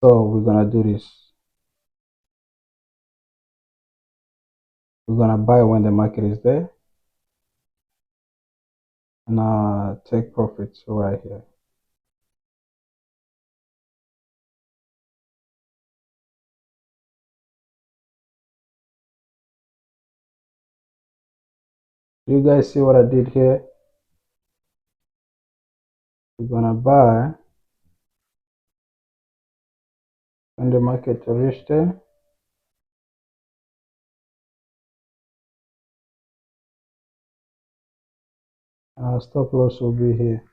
So we're gonna do this. We're gonna buy when the market is there and take profits right here. You guys see what I did here? We're gonna buy when the market reach there. Our stop loss will be here.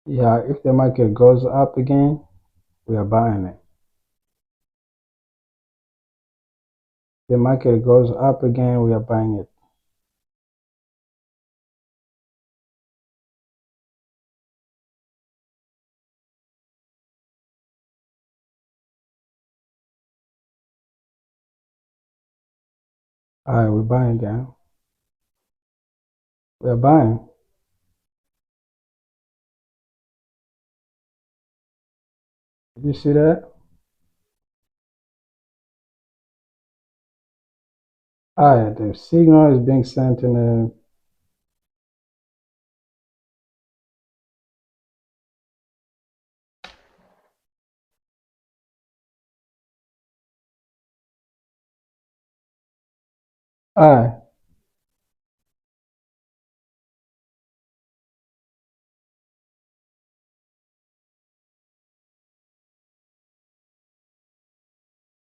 Yeah, if the market goes up again, we are buying it. The market goes up again, we are buying it. All right, we're buying again. We're buying. Did you see that? All right, the signal is being sent in the. All right.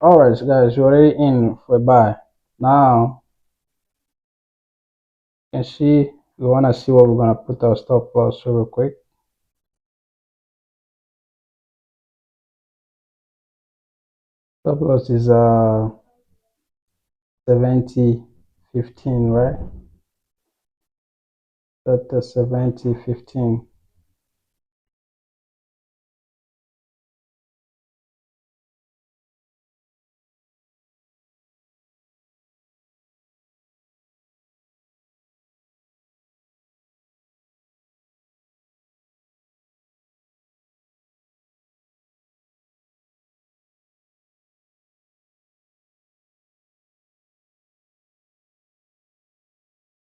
All right, so guys, you're already in for buy. Now, you can see we want to see what we're gonna put our stop loss real quick. Stop loss is 70.15, right? That's 70.15.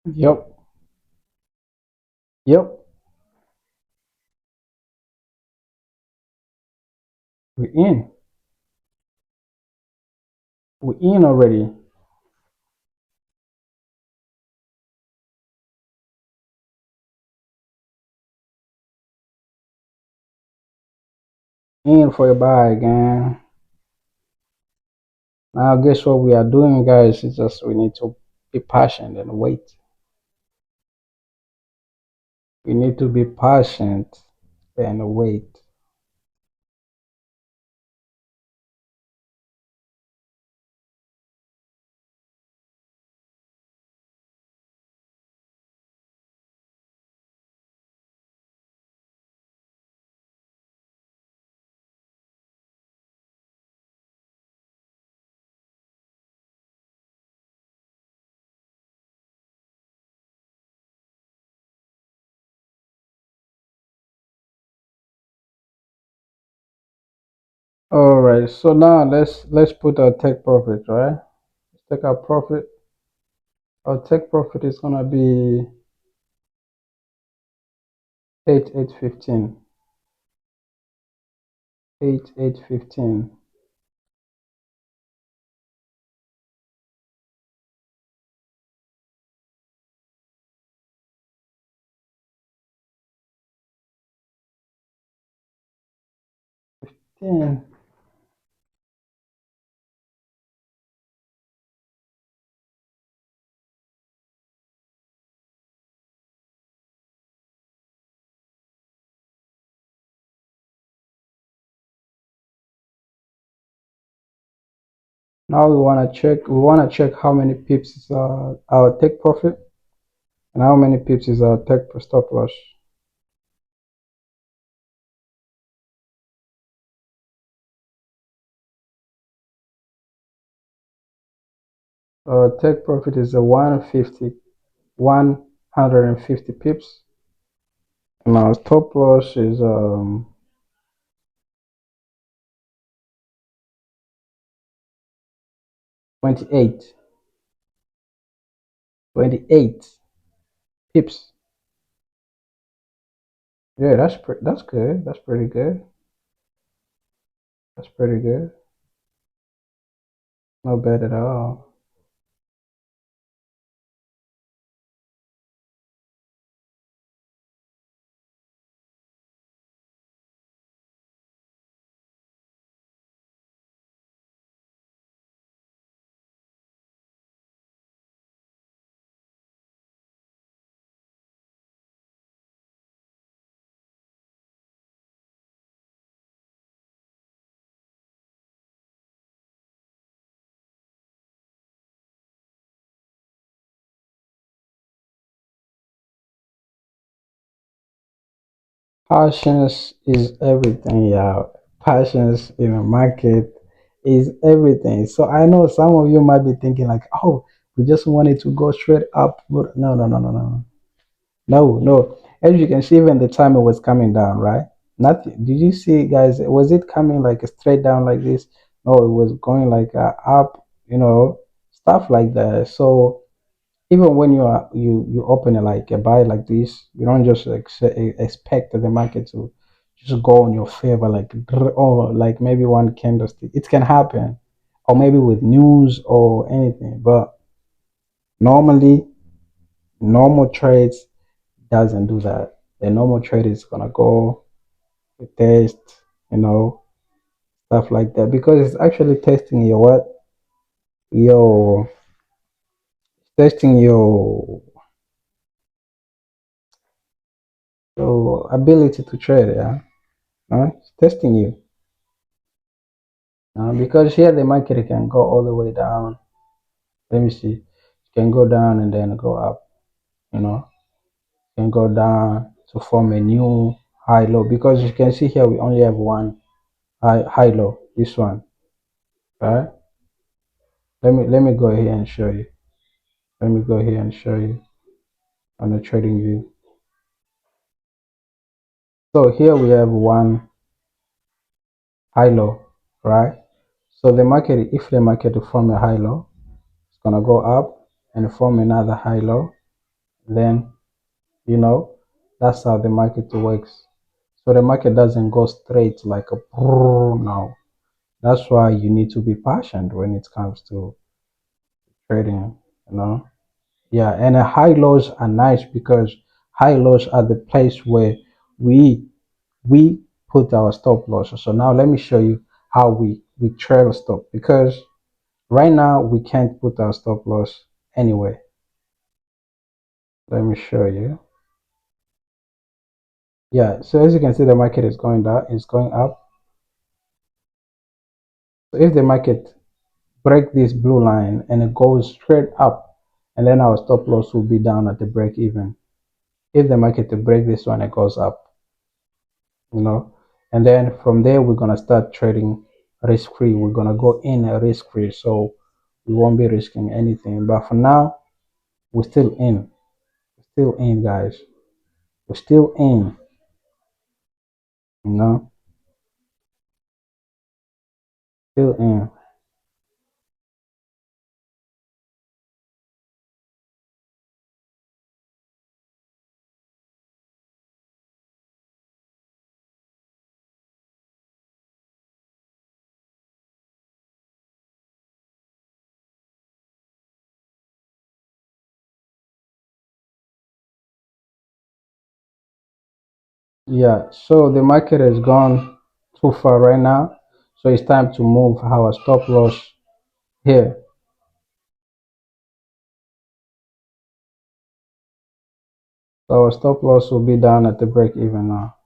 Yep. Yep. We're in. We're in already. In for a buy again. Now, guess what we are doing, guys? It's just we need to be patient and wait. We need to be patient and wait. All right, so now let's put our take profit, right? Let's take our profit. Our take profit is gonna be 8,815. 8,815. 10. Now we wanna check how many pips is our take profit and how many pips is our take per stop loss. Take profit is a 150 pips, and our stop loss is 28 28 pips. Yeah, that's good. That's pretty good. That's pretty good. Not bad at all. Passions is everything, yeah. Passions in the market is everything. So I know some of you might be thinking like, oh, we just wanted to go straight up. But no, no, no, no, no, no, no. As you can see, even the time it was coming down, right? Nothing. Did you see, guys? Was it coming like straight down like this? No, it was going like up. Stuff like that. So even when you open it like a buy like this, you don't just expect the market to just go in your favor like or like maybe one candlestick. It can happen, or maybe with news or anything. But normally, normal trades doesn't do that. The normal trade is gonna go test, you know, stuff like that because it's actually testing your what your testing your ability to trade. Yeah, it's testing you. Because here the market can go all the way down. Let me see. It can go down and then go up. You know, it can go down to form a new high low. Because you can see here we only have one high low. This one, right? Let me go here and show you. Let me go here and show you on the trading view. So here we have one high low, right? So the market, if the market form a high low, it's gonna go up and form another high low. Then you know that's how the market works. So the market doesn't go straight like a now. That's why you need to be patient when it comes to trading, you know. Yeah, and high lows are nice because high lows are the place where we we put our stop losses. So now let me show you how we trail stop because right now we can't put our stop loss anyway. Let me show you. Yeah, so as you can see the market is going down, it's going up. So if the market break this blue line and it goes straight up, and then our stop loss will be down at the break even. If the market to break this one, it goes up, you know, and then from there we're gonna start trading risk free. We're gonna go in a risk free, so we won't be risking anything. But for now, we're still in, guys. We're still in, you know, still in. Yeah, so the market has gone too far right now, so it's time to move our stop loss here. So our stop loss will be down at the break even now.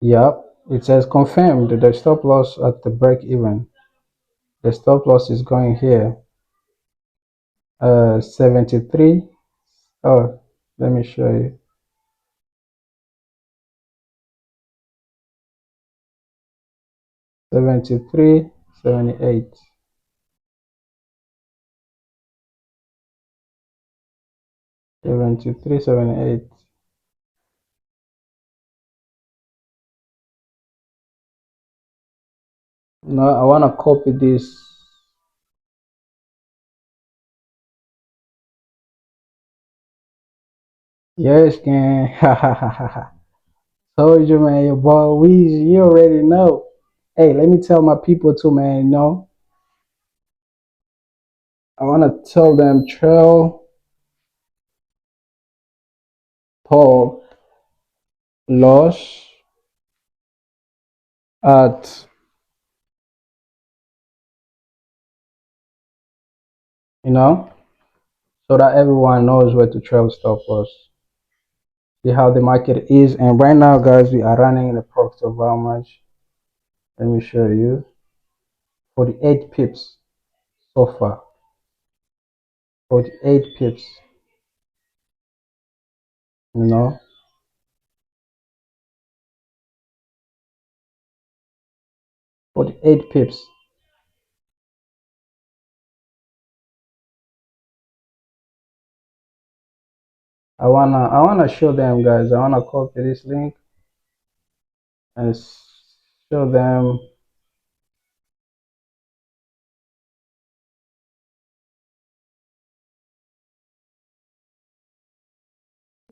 Yep. It says confirmed the stop loss at the break even. The stop loss is going here. 73. Oh, let me show you. 73, 78. 73, 78. No, I want to copy this. Yes, gang. Told you, man. Your boy Weezy, you already know. Hey, let me tell my people too, man. You know, I want to tell them trail Paul loss at, you know, so that everyone knows where to trail stop loss. See how the market is. And right now, guys, we are running in the profit of how much? Let me show you. 48 pips so far. 48 pips. You know, 48 pips. I wanna show them, guys. I wanna copy this link and show them.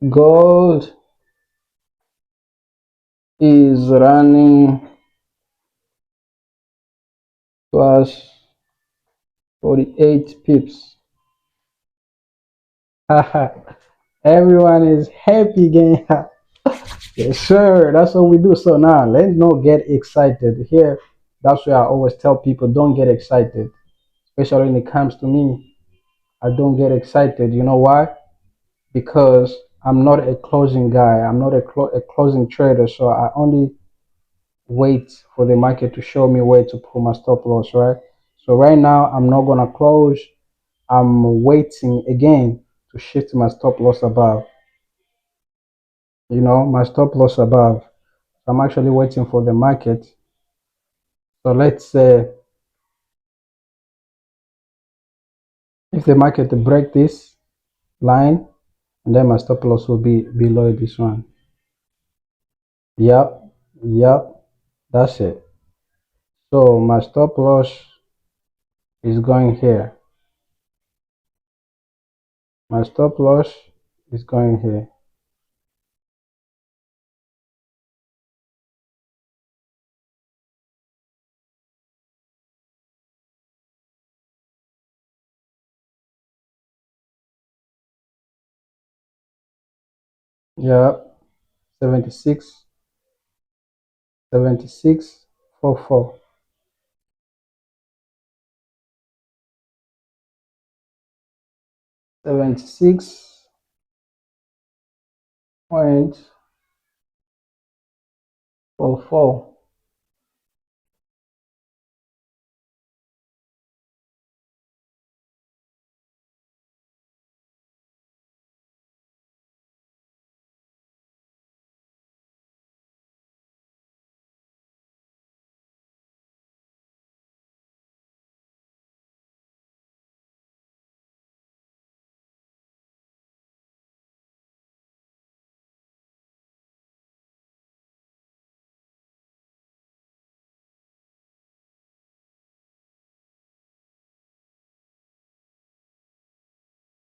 Gold is running plus 48 pips. Everyone is happy, gang. Yes, sir. That's what we do. So now let's not get excited. Here, that's why I always tell people don't get excited, especially when it comes to me. I don't get excited. You know why? Because I'm not a closing guy. I'm not a closing trader. So I only wait for the market to show me where to put my stop loss, right? So right now, I'm not gonna close. I'm waiting again to shift my stop loss above. You know, my stop loss above. I'm actually waiting for the market. So let's say if the market break this line, and then my stop loss will be below this one. Yep, yep, that's it. So my stop loss is going here. My stop loss is going here. Yep, 76, 76, 44. 76.44.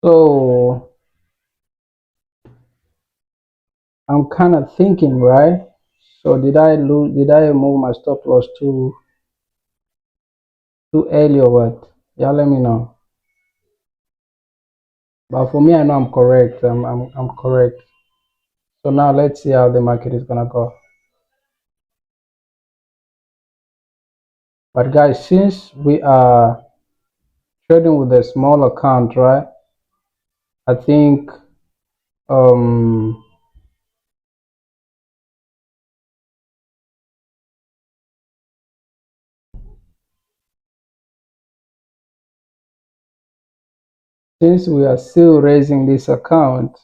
So I'm kind of thinking, right? So did I lose? Did I move my stop loss too early or what? Yeah, let me know. But for me, I know I'm correct. I'm correct. So now let's see how the market is gonna go. But guys, since we are trading with a small account, right? I think um Since we are still raising this account,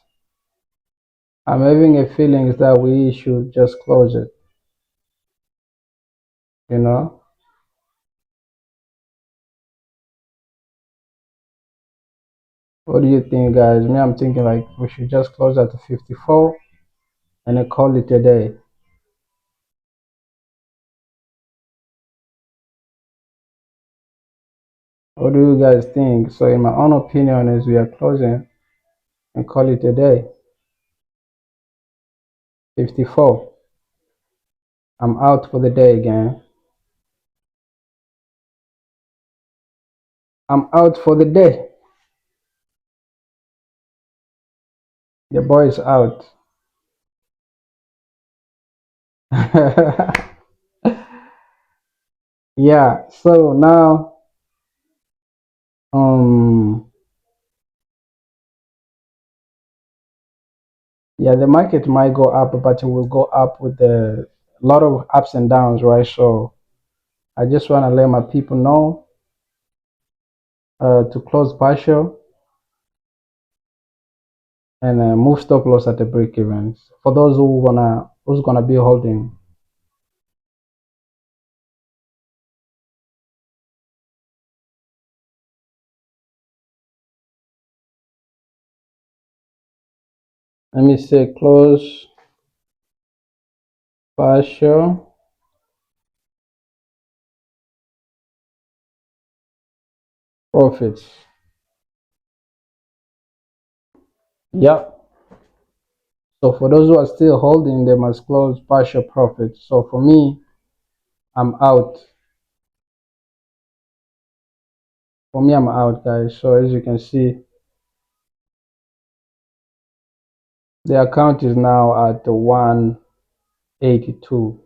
I'm having a feeling that we should just close it, you know? What do you think, guys? Me, I'm thinking like we should just close at 54 and then call it a day. What do you guys think? So, in my own opinion, is we are closing and call it a day. 54. I'm out for the day again. I'm out for the day. Your boy is out. Yeah. So now, um, yeah, the market might go up, but it will go up with a lot of ups and downs, right? So I just want to let my people know to close partial and move stop loss at the break evens for those who's gonna be holding. Let me say close partial profits. Yep. So for those who are still holding, they must close partial profits. So for me, I'm out. For me, I'm out, guys. So as you can see, the account is now at 182,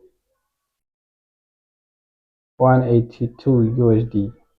182 USD.